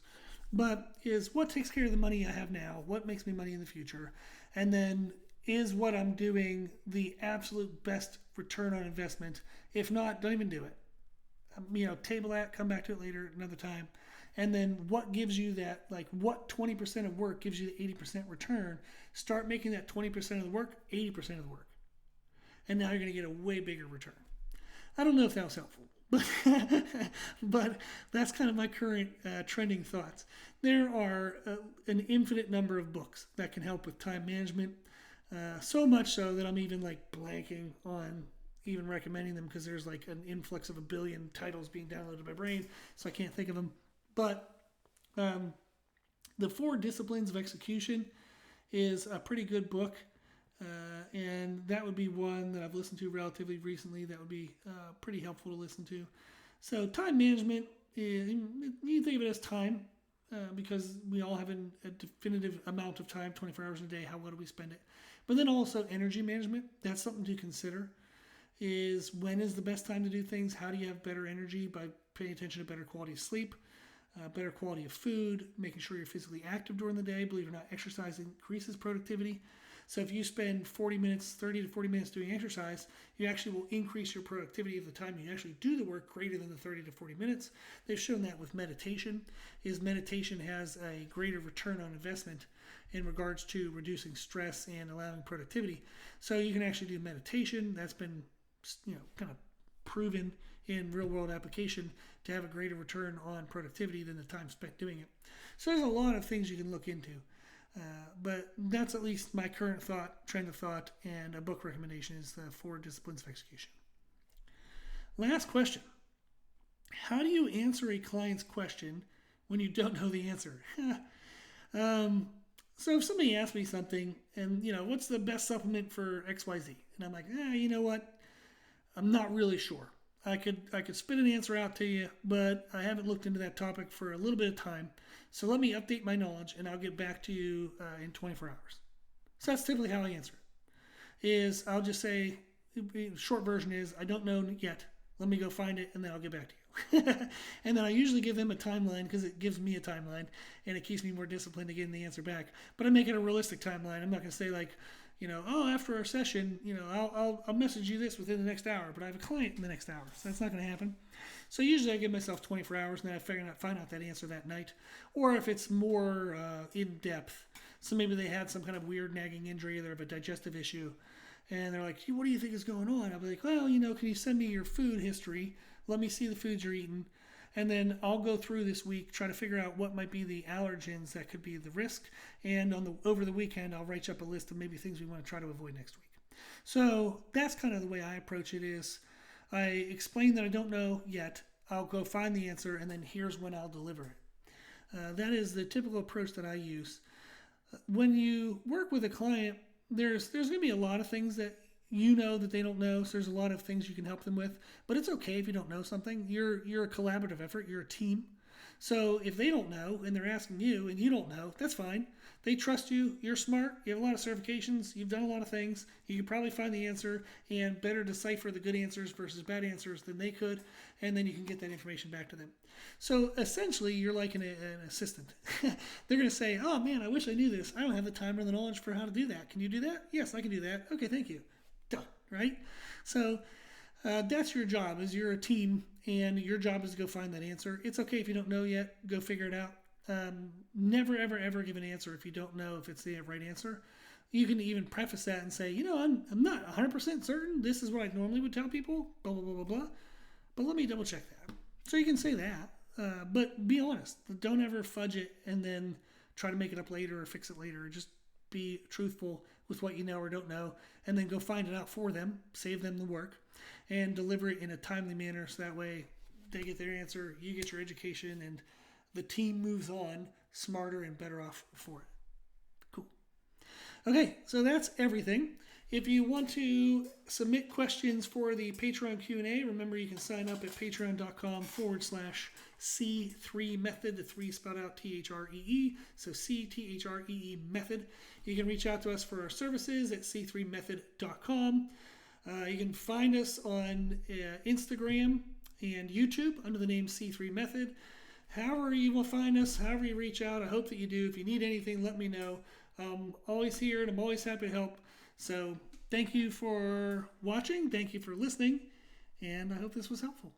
But is what takes care of the money I have now, what makes me money in the future, and then is what I'm doing the absolute best return on investment? If not, don't even do it. Table that, come back to it later, another time. And then what gives you that, like what 20% of work gives you the 80% return? Start making that 20% of the work 80% of the work. And now you're going to get a way bigger return. I don't know if that was helpful, but that's kind of my current trending thoughts. There are an infinite number of books that can help with time management, so much so that I'm even like blanking on even recommending them because there's like an influx of 1 billion titles being downloaded to my brain, so I can't think of them. But the 4 Disciplines of Execution is a pretty good book. And that would be one that I've listened to relatively recently that would be pretty helpful to listen to. So time management, you think of it as time because we all have a definitive amount of time, 24 hours a day. How well do we spend it? But then also energy management, that's something to consider. Is when is the best time to do things? How do you have better energy? By paying attention to better quality of sleep, better quality of food, making sure you're physically active during the day. Believe it or not, exercise increases productivity. So if you spend 40 minutes, 30 to 40 minutes doing exercise, you actually will increase your productivity of the time you actually do the work greater than the 30 to 40 minutes. They've shown that with meditation, is meditation has a greater return on investment in regards to reducing stress and allowing productivity. So you can actually do meditation. That's been, kind of proven in real world application to have a greater return on productivity than the time spent doing it. So there's a lot of things you can look into. But that's at least my current trend of thought, and a book recommendation is the 4 Disciplines of Execution. Last question. How do you answer a client's question when you don't know the answer? So if somebody asks me something and, what's the best supplement for XYZ? And I'm like, you know what? I'm not really sure. I could spit an answer out to you, but I haven't looked into that topic for a little bit of time. So let me update my knowledge, and I'll get back to you in 24 hours. So that's typically how I answer it. Is I'll just say, the short version is, I don't know yet. Let me go find it, and then I'll get back to you. And then I usually give them a timeline because it gives me a timeline, and it keeps me more disciplined to getting the answer back. But I make it a realistic timeline. I'm not going to say like, after our session, I'll message you this within the next hour, but I have a client in the next hour, so that's not going to happen. So usually I give myself 24 hours, and then I find out that answer that night. Or if it's more in depth, so maybe they had some kind of weird nagging injury, they have a digestive issue, and they're like, what do you think is going on? I'll be like, well, can you send me your food history? Let me see the foods you're eating. And then I'll go through this week, try to figure out what might be the allergens that could be the risk. And over the weekend, I'll write up a list of maybe things we want to try to avoid next week. So that's kind of the way I approach it is I explain that I don't know yet. I'll go find the answer, and then here's when I'll deliver it. That is the typical approach that I use. When you work with a client, there's going to be a lot of things that that they don't know, so there's a lot of things you can help them with, but it's okay if you don't know something. You're a collaborative effort, you're a team. So if they don't know and they're asking you and you don't know, that's fine. They trust you, you're smart, you have a lot of certifications, you've done a lot of things, you can probably find the answer and better decipher the good answers versus bad answers than they could, and then you can get that information back to them. So essentially, you're like an assistant. They're going to say, oh man, I wish I knew this. I don't have the time or the knowledge for how to do that. Can you do that? Yes, I can do that. Okay, thank you. Done, right? So that's your job, is you're a team, and your job is to go find that answer. It's okay if you don't know yet. Go figure it out. Never, ever, ever give an answer if you don't know if it's the right answer. You can even preface that and say, I'm not 100% certain. This is what I normally would tell people, blah, blah, blah, blah, blah. But let me double check that. So you can say that, but be honest. Don't ever fudge it and then try to make it up later or fix it later. Just be truthful with what you know or don't know, and then go find it out for them, save them the work, and deliver it in a timely manner so that way they get their answer, you get your education, and the team moves on smarter and better off for it. Cool. Okay, so that's everything. If you want to submit questions for the Patreon Q&A, remember you can sign up at patreon.com/C3 method, the 3 spelled out THREE, so CTHREE method. You can reach out to us for our services at c3method.com. You can find us on Instagram and YouTube under the name C3 Method. However you will find us, however you reach out, I hope that you do. If you need anything, let me know. I'm always here, and I'm always happy to help. So thank you for watching. Thank you for listening. And I hope this was helpful.